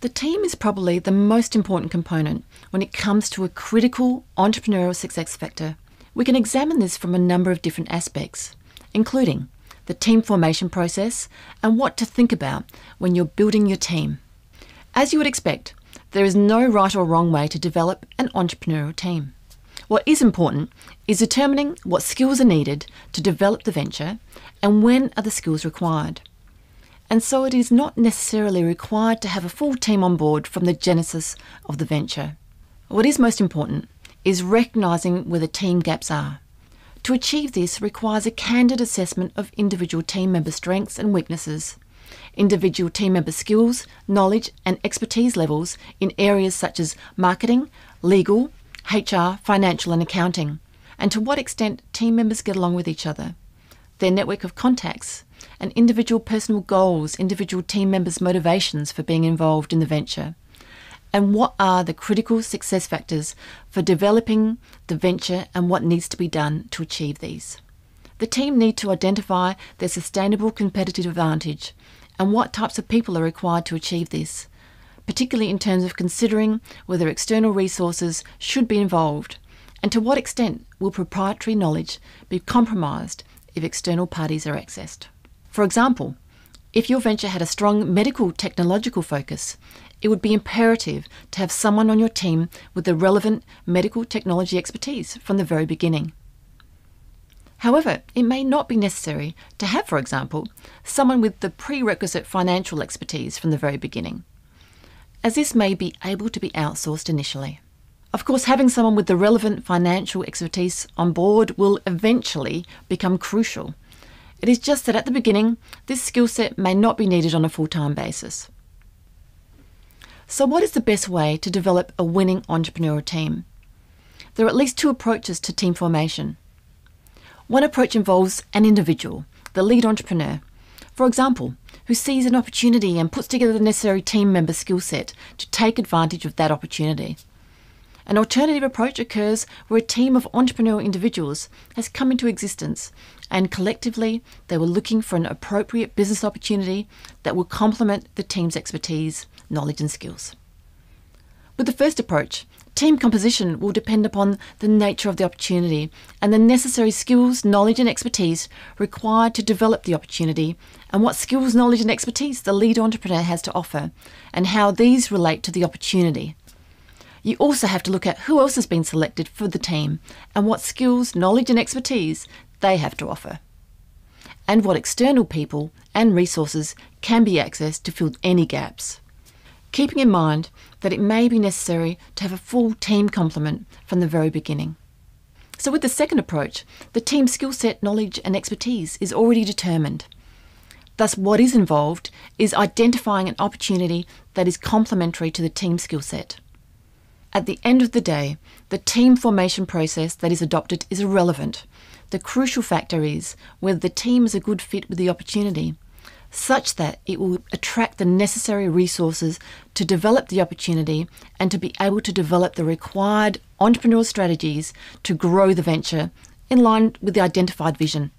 The team is probably the most important component when it comes to a critical entrepreneurial success factor. We can examine this from a number of different aspects, including the team formation process and what to think about when you're building your team. As you would expect, there is no right or wrong way to develop an entrepreneurial team. What is important is determining what skills are needed to develop the venture and when are the skills required. And so it is not necessarily required to have a full team on board from the genesis of the venture. What is most important is recognising where the team gaps are. To achieve this requires a candid assessment of individual team member strengths and weaknesses, individual team member skills, knowledge and expertise levels in areas such as marketing, legal, HR, financial and accounting, and to what extent team members get along with each other, their network of contacts, and individual personal goals, individual team members' motivations for being involved in the venture, and what are the critical success factors for developing the venture and what needs to be done to achieve these. The team need to identify their sustainable competitive advantage and what types of people are required to achieve this, particularly in terms of considering whether external resources should be involved and to what extent will proprietary knowledge be compromised if external parties are accessed. For example, if your venture had a strong medical technological focus, it would be imperative to have someone on your team with the relevant medical technology expertise from the very beginning. However, it may not be necessary to have, for example, someone with the prerequisite financial expertise from the very beginning, as this may be able to be outsourced initially. Of course, having someone with the relevant financial expertise on board will eventually become crucial. It is just that at the beginning, this skill set may not be needed on a full-time basis. So what is the best way to develop a winning entrepreneurial team? There are at least two approaches to team formation. One approach involves an individual, the lead entrepreneur, for example, who sees an opportunity and puts together the necessary team member skill set to take advantage of that opportunity. An alternative approach occurs where a team of entrepreneurial individuals has come into existence and collectively they were looking for an appropriate business opportunity that will complement the team's expertise, knowledge and skills. With the first approach, team composition will depend upon the nature of the opportunity and the necessary skills, knowledge and expertise required to develop the opportunity and what skills, knowledge and expertise the lead entrepreneur has to offer and how these relate to the opportunity. You also have to look at who else has been selected for the team and what skills, knowledge and expertise they have to offer, and what external people and resources can be accessed to fill any gaps. Keeping in mind that it may be necessary to have a full team complement from the very beginning. So with the second approach, the team skill set, knowledge and expertise is already determined. Thus, what is involved is identifying an opportunity that is complementary to the team skill set. At the end of the day, the team formation process that is adopted is irrelevant. The crucial factor is whether the team is a good fit with the opportunity, such that it will attract the necessary resources to develop the opportunity and to be able to develop the required entrepreneurial strategies to grow the venture in line with the identified vision.